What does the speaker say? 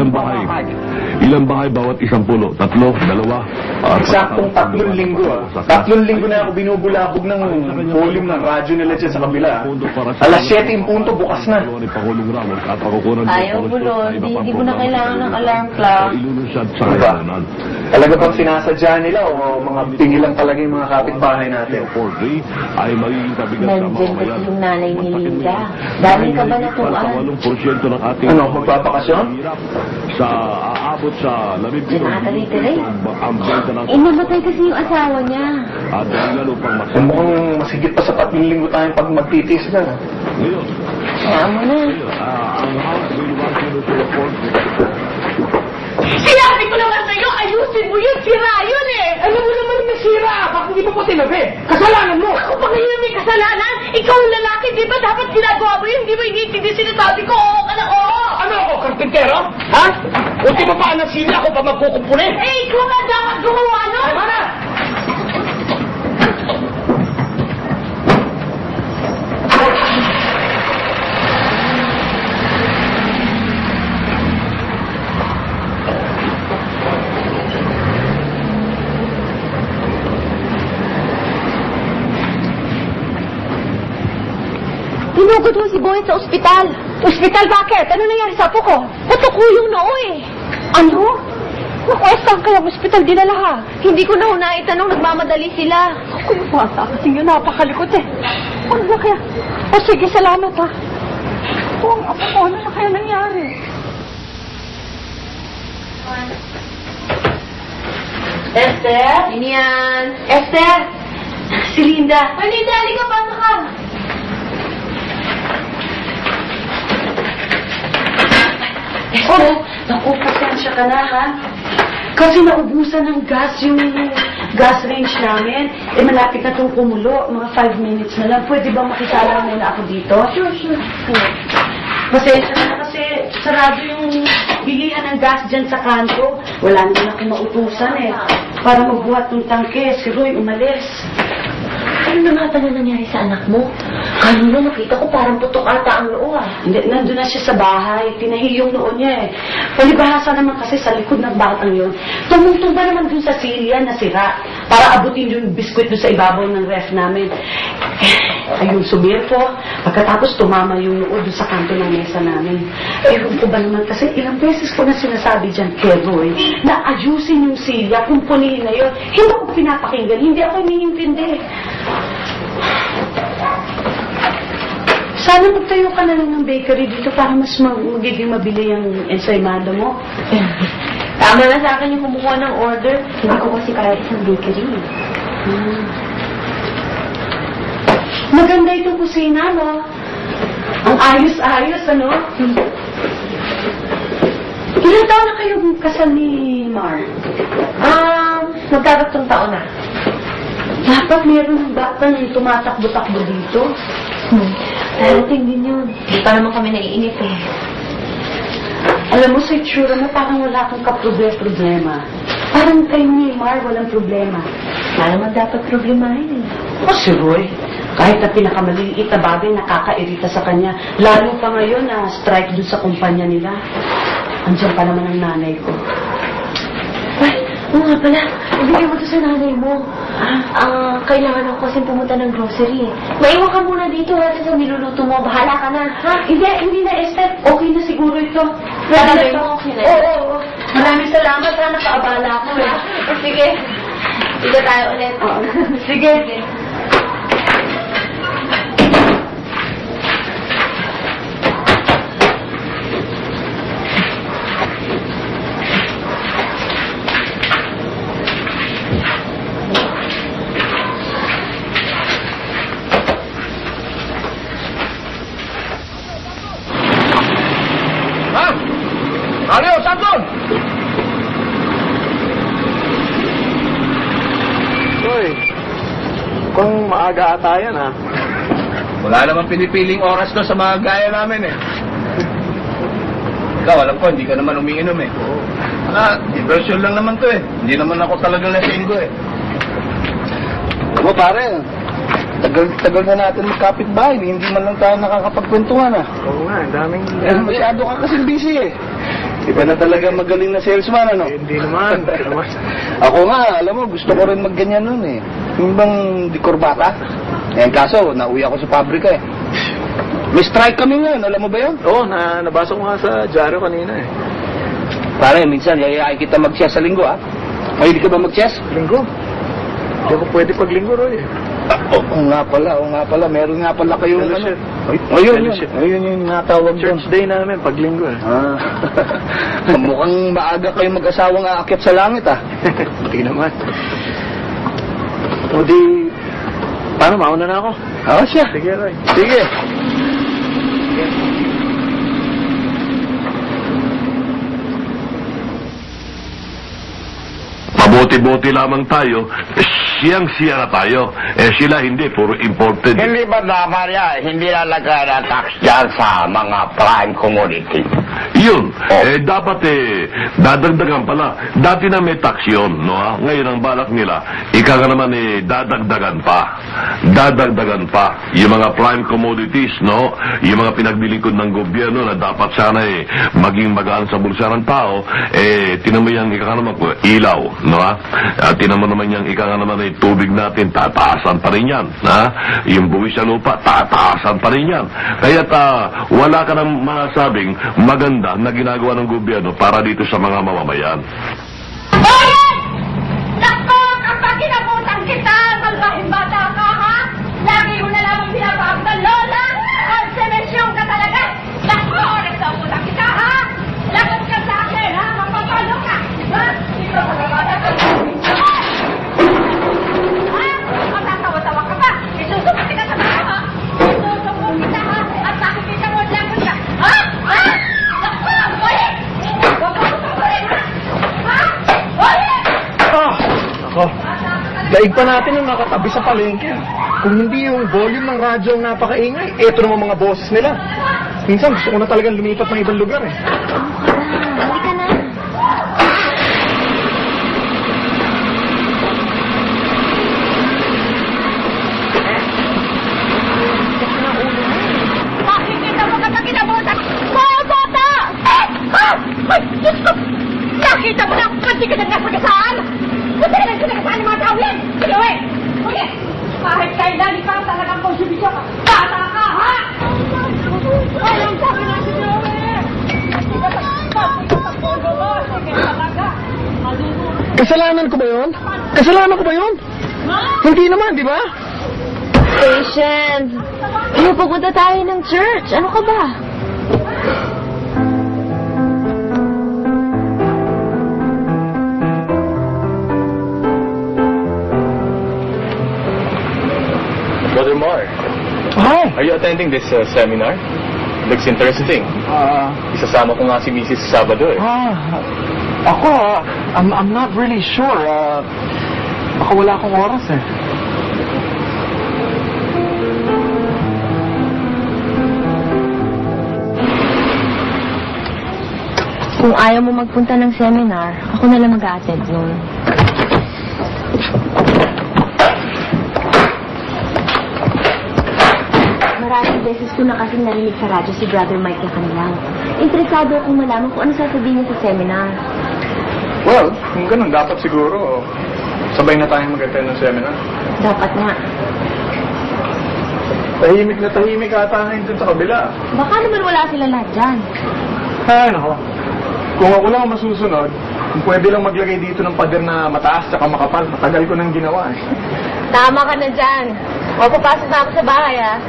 Ilang bahay? Ilang bahay bawat isang pulo? 3, 2? Eksaktong 3 linggo 3 linggo na ako binubulabog ng volume ng radyo nila dyan sa kabila. Alas 7 in punto, bukas na. Ayaw bulo, hindi mo na kailangan ng alarm clock. Diba? Talaga bang sinasadya nila o mga pingi lang talaga yung mga kapitbahay natin? Nandyan kasi yung nanay ni Linda. Dami ka ba natuan? Ano, magbabakasyon? Sa aabot sa 12 Nakakalitiri. Namatay kasi yung asawa niya. Mukhang masigit pa sa 3 linggo tayong pag magtitis na. Kaya mo na. Sinabi ko naman sa'yo, ayusin mo yun, sira yun eh! Alam mo naman may sira, bakit hindi mo pa tinabi? Kasalanan mo! Ako pa ngayon may kasalanan? Ikaw ang lalaki, di ba dapat ginagawa mo yun? Hindi mo iniintindi sinasabi ko, oo ka na, oo! Ano ako, karpintero? Ha? Unti mo pa ng sila, ako pa magkukumpuni? Eh, ikaw nga dapat gumawa, no? Tama na! Tinugod mo si Boy sa ospital. Ospital, bakit? Ano nangyari sa apo ko? Putuko yung noo eh. Ano? Naku, saan kaya ospital dinala ha? Hindi ko na naitanong, nagmamadali sila. Ako yung bata kasi yun napakalikot eh. Ano na kaya? O sige, salamat ha. O, ang apo ko, ano na kaya nangyari? Esther? Inian? Esther? Si Linda. Ay, Linda, halika, pasok ka. Esther, naku, pasensya ka na, ha? Kasi naubusan ng gas yung gas range namin. Eh, malapit na itong kumulo. Mga 5 minutes na lang. Pwede ba makisala muna ako dito? Sure. Pasensya na kasi sarado yung bilihan ng gas dyan sa kanto. Wala naman akong mautusan eh. Para magbuhat ng tangke, si Roy umalis. Ano na nga pala nangyari sa anak mo? Kanina nakita ko parang putok ata ang noo ah. Hindi, nandun na siya sa bahay. Tinahi yung noo niya eh. Palibahasa naman kasi sa likod ng batang yun. Tumutong ba naman dun sa silya na sira para abutin yung biskwit dun sa ibabaw ng ref namin. Ayun, sumirpo. Pagkatapos tumama yung noo dun sa kanto ng mesa namin. Ewan ko ba naman kasi ilang beses ko na sinasabi dyan kay Roy na ayusin yung silya, kumpunihin na yun. Hindi ko pinapakinggan. Hindi ako iniintindi. Sana magtayo ka na lang ng bakery dito para mas magiging mabili yung ensaymada mo. Tama na sa akin yung kumukuha ng order. Hindi ko kasi kaya isang bakery. Maganda itong kusina, no? Ang ayos-ayos, ano? Ilang taon na kayo kasal ni Mar? Magdadating taon na. Dapat meron ng batang tumatakbo-takbo dito. Darating din yun. Hindi pa naman kami naiinip eh. Alam mo, sa itsura mo, parang wala kang kaproblema. Parang kayo ni Mar, walang problema. Wala naman dapat problemahin eh. O si Roy, kahit na pinakamaliit na bagay, nakakairita sa kanya. Lalo pa ngayon na strike dun sa kumpanya nila. Andiyan pa naman ang nanay ko. Ay, oo nga pala. Ibigay mo to sa nanay mo. Kailangan ako kasi pumunta ng grocery eh. Maiwan ka muna dito ha, sa niluluto mo. Bahala ka na, ha? Hindi na, Esther. Okay na siguro ito. Sabi mo, okay na. Oo. Maraming salamat. Nakaabala ako eh. Sige. Sige tayo ulit. Sige. Ano, Sandon? Uy, kung maaga ata yan ha. Wala naman pinipiling oras to sa mga gaya namin eh. Ikaw, alam ko, hindi ka naman umiinom eh. Diversion lang naman to eh. Hindi naman ako talaga lasinggo eh. Alam mo pare, tagal na natin magkapit-bahay. Hindi man lang tayo nakakapagkwentuhan ha. Oo nga, daming... masyado ka kasing busy eh. Iba na talaga magaling na salesman, ano? Hindi naman. Ako nga, alam mo, gusto ko rin magganyan nun eh. Yung bang di korbata? Eh, kaso, nauwi ako sa pabrika eh. May strike kami ngayon, alam mo ba yun? Oo, nabasa ko nga sa dyaryo kanina eh. Pare, minsan, yayayain kita mag-chess sa linggo, ah. Mahilig ka ba mag-chess? Linggo? Hindi ako pwede pag linggo, Roy. Oo nga pala. Meron nga pala kayong ano. Ayun yung natawag doon. Church day namin, pag linggo eh. Mukhang maaga kayong mag-asawang aakyat sa langit, ah. Hindi naman. O di, paano, mauna na ako? Siya. Sige, Roy. Sige. Mabuti-buti lamang tayo, siyang-siya na tayo. Sila hindi, puro imported. Hindi ba dapat hindi lalagay na tax dyan sa mga prime commodity? Yun, dapat dadagdagan pala. Dati na may tax yun, no? Ngayon ang balak nila, ika nga naman dadagdagan pa. Dadagdagan pa. Yung mga prime commodities, no? Yung mga pinagbilikod ng gobyerno na dapat sana maging magaan sa bulsa ng tao, tinan mo yung ika nga naman po, ilaw, no? At tinan mo naman yung ika nga naman tubig natin, tataasan pa rin yan, ha? Yung buwis sa lupa, tataasan pa rin yan. Kaya't wala ka nang masabing maganda na ginagawa ng gobyerno para dito sa mga mamamayan. Bakit? Naku, kapag kinabutan kita, malbahing bata ka, ha? Lagi mo na lamang binabag ng lola. Konsenasyon ka talaga. Naku, nagsabutan kita, ha? Lagot ka sa akin, ha? Mapapalo ka. Ha? Dito sa bata ka. Ha? Matatawa-tawa ka pa. Isusumati ka sa mga, ha? Isusumati kita, ha? At nakikita mo lagot ka. Ha? Ha? Naku, balik! Huwag mo sa balik, ha? Ha? Balik! Ako, daig pa natin yung nakatabi sa palengke. Kung hindi yung volume ng radyo ang napakaingay, eto naman mga boses nila. Minsan gusto ko na talagang lumipat ng ibang lugar eh. Halika na. Makikita mo ka sa kinabutan! Mga bata! Ay, Diyos ko! Nakita mo na kasi ka nagnasagasaan! Kasi ka nagsagasaan ng mga tao yan! Sige, we! Sige! Kahit kailan ikaw talagang konsubisyon ka! Bata ka, ha? Walang sabi na si Joey! Hindi ka sa puno mo! Sige, talaga! Kasalanan ko ba yun? Kasalanan ko ba yun? Hindi naman, di ba? Patience. Pupunta tayo ng church. Ano ka ba? Brother Mar, Hi. are you attending this seminar? Looks interesting. Isasama ko nga si Mrs. Sabado eh. Ako, I'm not really sure. Baka wala akong oras eh. Kung ayaw mo magpunta ng seminar, ako na lang mag-a-attend nun. Maraming beses ko na kasing narinig sa radyo si Brother Mike na kanilang. Interesado akong malaman kung ano sasabihin niya sa seminar. Well, kung ganun, dapat siguro sabay na tayong mag-attend ng seminar. Dapat nga. Tahimik na tahimik ata ngayon dun sa kabila. Baka naman wala sila lahat dyan. Ay, nako. Kung ako lang ang masusunod, kung pwede lang maglagay dito ng pader na mataas at makapal, matagal ko nang ginawa eh. Tama ka na dyan. O, papasok na ako sa bahay, ah.